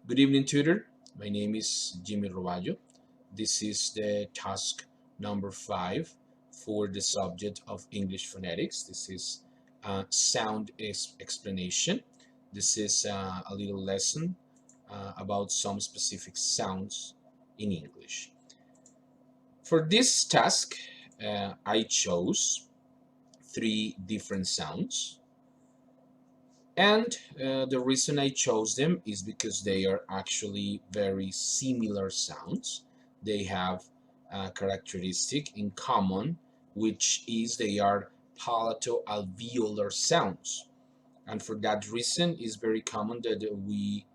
Good evening, tutor. My name is Jimmy Roballo. This is the task number 5 for the subject of English phonetics. This is sound explanation. This is a little lesson about some specific sounds in English. For this task, I chose 3 different sounds. And the reason I chose them is because they are actually very similar sounds. They have a characteristic in common, which is they are palato alveolar sounds. And for that reason, it's very common that we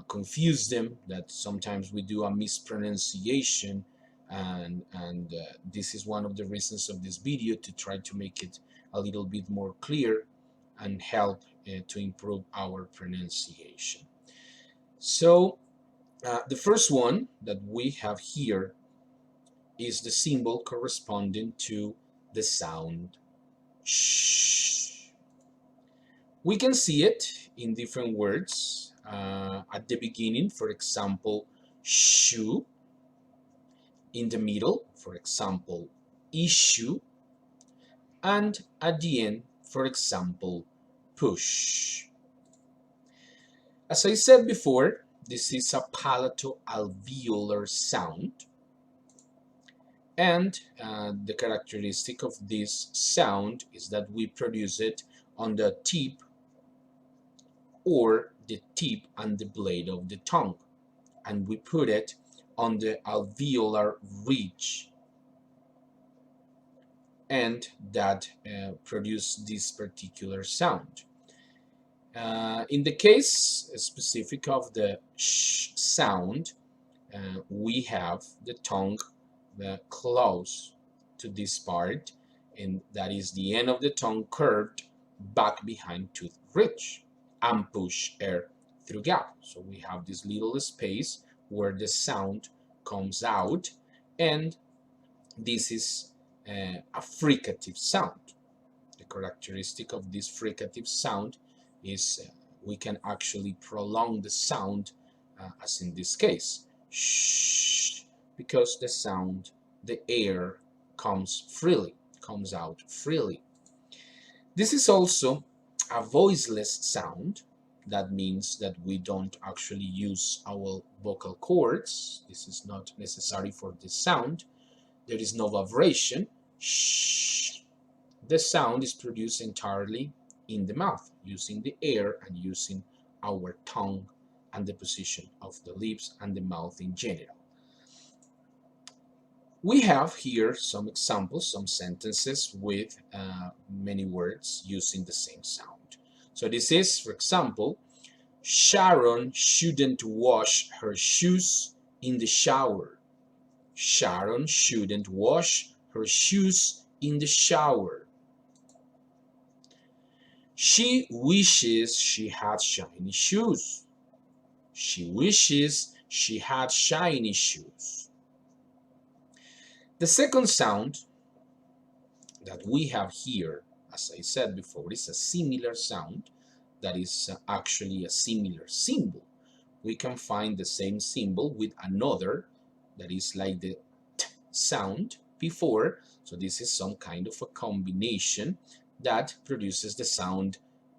confuse them, that sometimes we do a mispronunciation. And this is one of the reasons of this video, to try to make it a little bit more clear and help to improve our pronunciation. So the first one that we have here is the symbol corresponding to the sound sh. We can see it in different words at the beginning, for example, shoe; in the middle, for example, issue; and at the end, for example, push. As I said before, this is a palato-alveolar sound, and the characteristic of this sound is that we produce it on the tip or the tip and the blade of the tongue, and we put it on the alveolar ridge, and that produce this particular sound. In the case specific of the sh sound, we have the tongue close to this part, and that is the end of the tongue curved back behind tooth ridge, and push air through gap. So we have this little space where the sound comes out, and this is a fricative sound. The characteristic of this fricative sound is we can actually prolong the sound, as in this case, shh, because the air comes out freely. This is also a voiceless sound. That means that we don't actually use our vocal cords. This is not necessary for this sound. There is no vibration. Shh. The sound is produced entirely in the mouth, using the air and using our tongue and the position of the lips and the mouth in general. We have here some examples, some sentences with many words using the same sound. So this is, for example, Sharon shouldn't wash her shoes in the shower. Sharon shouldn't wash her shoes in the shower. She wishes she had shiny shoes. She wishes she had shiny shoes. The second sound that we have here, as I said before, is a similar sound that is actually a similar symbol. We can find the same symbol with another that is like the t sound before. So this is some kind of a combination that produces the sound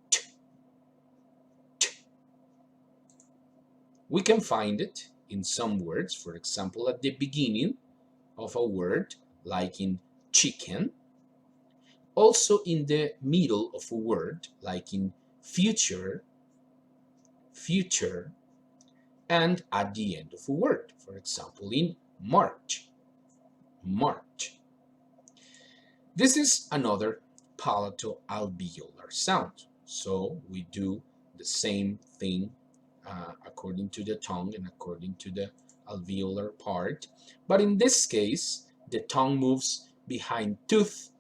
t, t. We can find it in some words, for example, at the beginning of a word, like in chicken. Also in the middle of a word, like in future, future, and at the end of a word, for example, in March, March. This is another palato-alveolar sound. So we do the same thing according to the tongue and according to the alveolar part. But in this case, the tongue moves behind tooth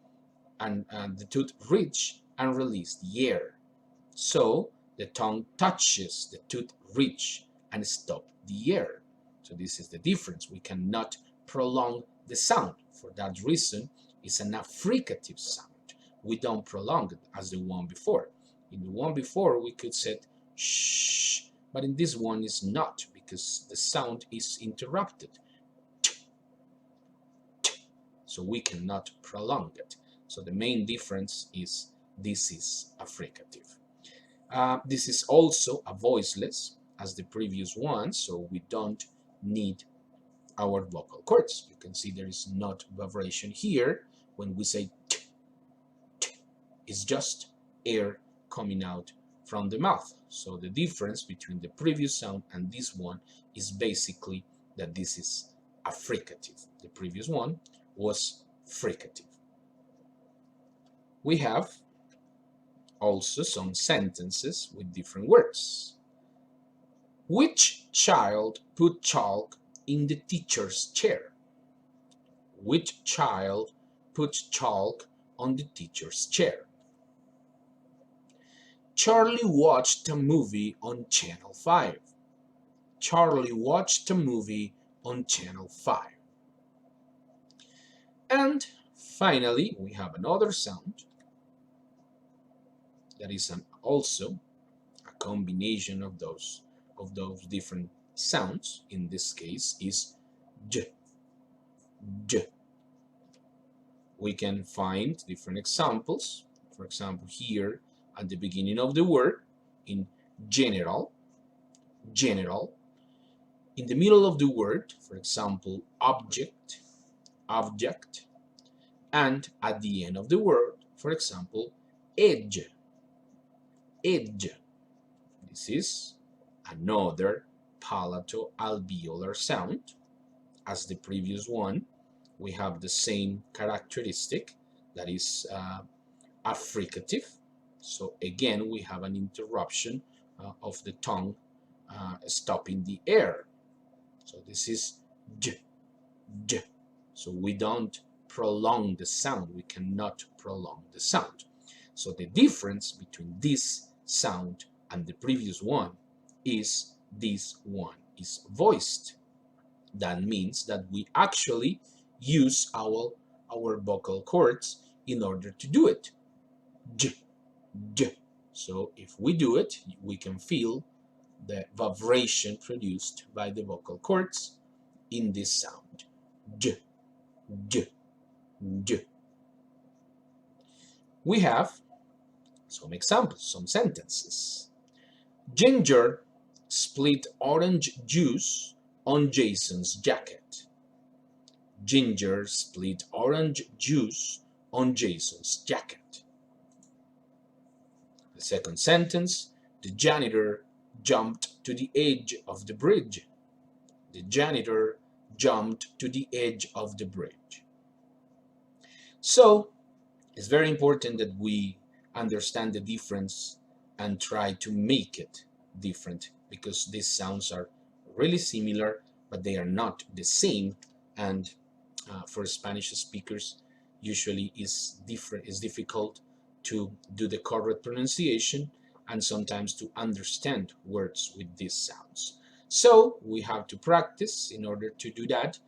and the tooth ridge and release the air. So the tongue touches the tooth ridge and stop the air. So this is the difference. We cannot prolong the sound. For that reason, it's an affricative sound. We don't prolong it as the one before. In the one before, we could say shh, but in this one is not, because the sound is interrupted. So we cannot prolong it. So the main difference is this is a fricative. This is also a voiceless as the previous one, so we don't need our vocal cords. You can see there is not vibration here. When we say t, t, it's just air coming out from the mouth. So the difference between the previous sound and this one is basically that this is a fricative. The previous one was fricative. We have also some sentences with different words. Which child put chalk in the teacher's chair? Which child put chalk on the teacher's chair? Charlie watched a movie on Channel 5. Charlie watched a movie on Channel 5. And finally, we have another sound that is also a combination of those different sounds. In this case, is j, j. We can find different examples. For example, here at the beginning of the word, in general, general. In the middle of the word, for example, object, object. And at the end of the word, for example, edge, edge. This is another palato alveolar sound. As the previous one, we have the same characteristic, that is a fricative. So again, we have an interruption of the tongue stopping the air. So this is j, j. So we don't prolong the sound. We cannot prolong the sound. So the difference between this sound and the previous one is this one is voiced. That means that we actually use our vocal cords in order to do it. J, j. So if we do it, we can feel the vibration produced by the vocal cords in this sound. J, j, j. We have some examples, some sentences. Ginger spilled orange juice on Jason's jacket. Ginger spilled orange juice on Jason's jacket. The second sentence, the janitor jumped to the edge of the bridge. The janitor jumped to the edge of the bridge. So, it's very important that we understand the difference and try to make it different, because these sounds are really similar, but they are not the same. And for Spanish speakers, usually is difficult to do the correct pronunciation and sometimes to understand words with these sounds. So we have to practice. In order to do that,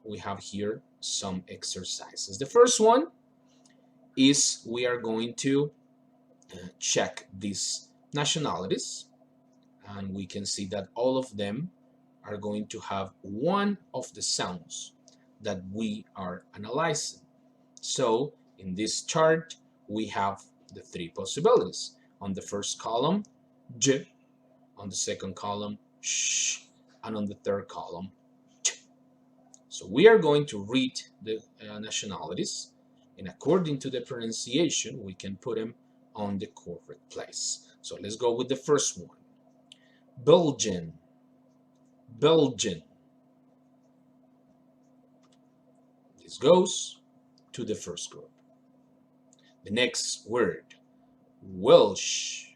we have here some exercises. The first one is we are going to check these nationalities, and we can see that all of them are going to have one of the sounds that we are analyzing. So in this chart, we have the three possibilities. On the first column, j, on the second column, sh, and on the third column, ch. So we are going to read the nationalities, and according to the pronunciation, we can put them on the correct place. So let's go with the first one. Belgian, Belgian. This goes to the first group. The next word, Welsh,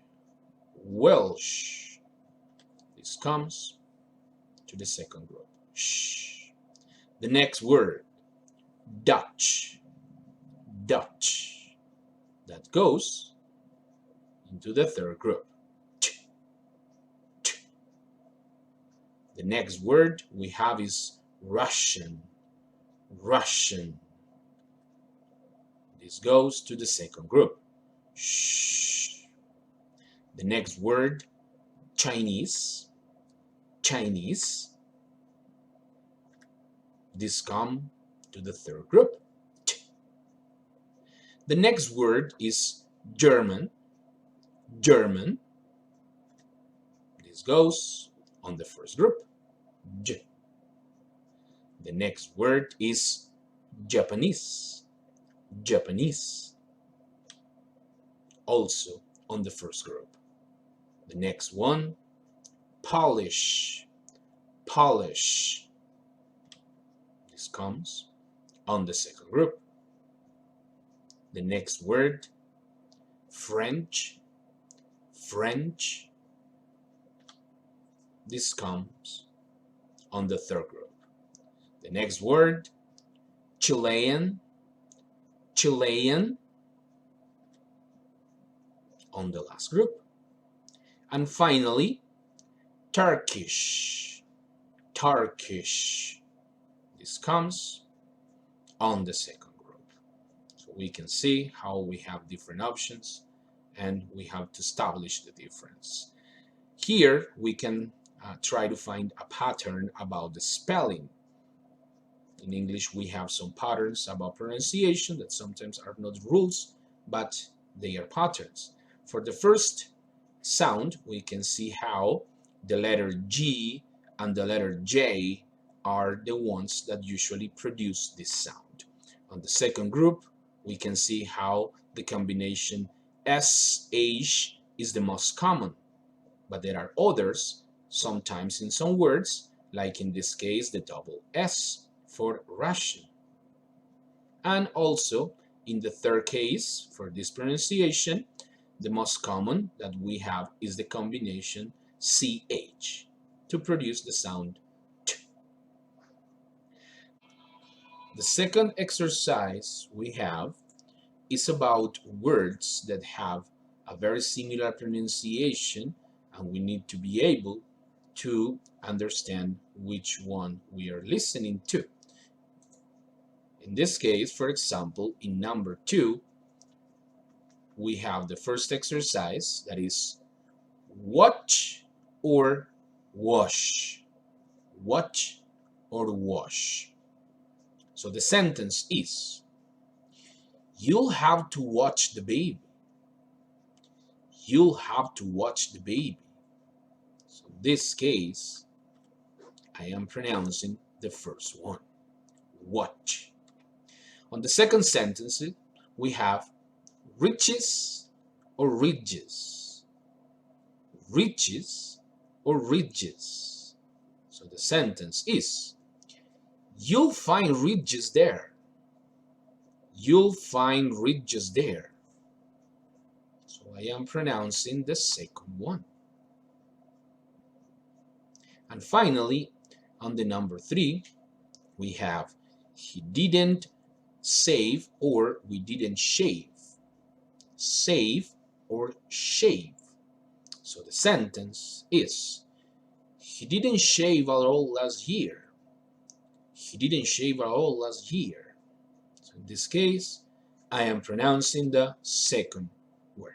Welsh. This comes to the second group. Shh. The next word, Dutch, Dutch. That goes into the third group. Ch, ch. The next word we have is Russian, Russian. This goes to the second group. Shh. The next word, Chinese, Chinese. This come to the third group. The next word is German, German. This goes on the first group. J. The next word is Japanese, Japanese. Also on the first group. The next one, Polish, Polish. This comes on the second group. The next word, French, French. This comes on the third group. The next word, Chilean, Chilean, on the last group. And finally, Turkish, Turkish. This comes on the second group. So we can see how we have different options and we have to establish the difference. Here we can try to find a pattern about the spelling. In English, we have some patterns about pronunciation that sometimes are not rules, but they are patterns. For the first sound, we can see how the letter G and the letter J are the ones that usually produce this sound. On the second group, we can see how the combination SH is the most common, but there are others, sometimes in some words, like in this case, the double S for Russian. And also, in the third case, for this pronunciation, the most common that we have is the combination CH to produce the sound T. The second exercise we have is about words that have a very similar pronunciation, and we need to be able to understand which one we are listening to. In this case, for example, in number 2, we have the first exercise, that is watch or wash. Watch or wash. So the sentence is, you'll have to watch the baby. You'll have to watch the baby. So in this case, I am pronouncing the first one, watch. On the second sentence, we have riches or ridges. Riches or ridges. So the sentence is, you'll find ridges there. You'll find ridges there. So I am pronouncing the second one. And finally, on the number 3, we have he didn't save or we didn't shave. Save or shave. So the sentence is, he didn't shave at all last year. He didn't shave at all last year. So in this case, I am pronouncing the second word.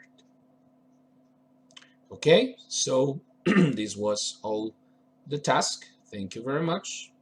Okay, so this was all the task. Thank you very much.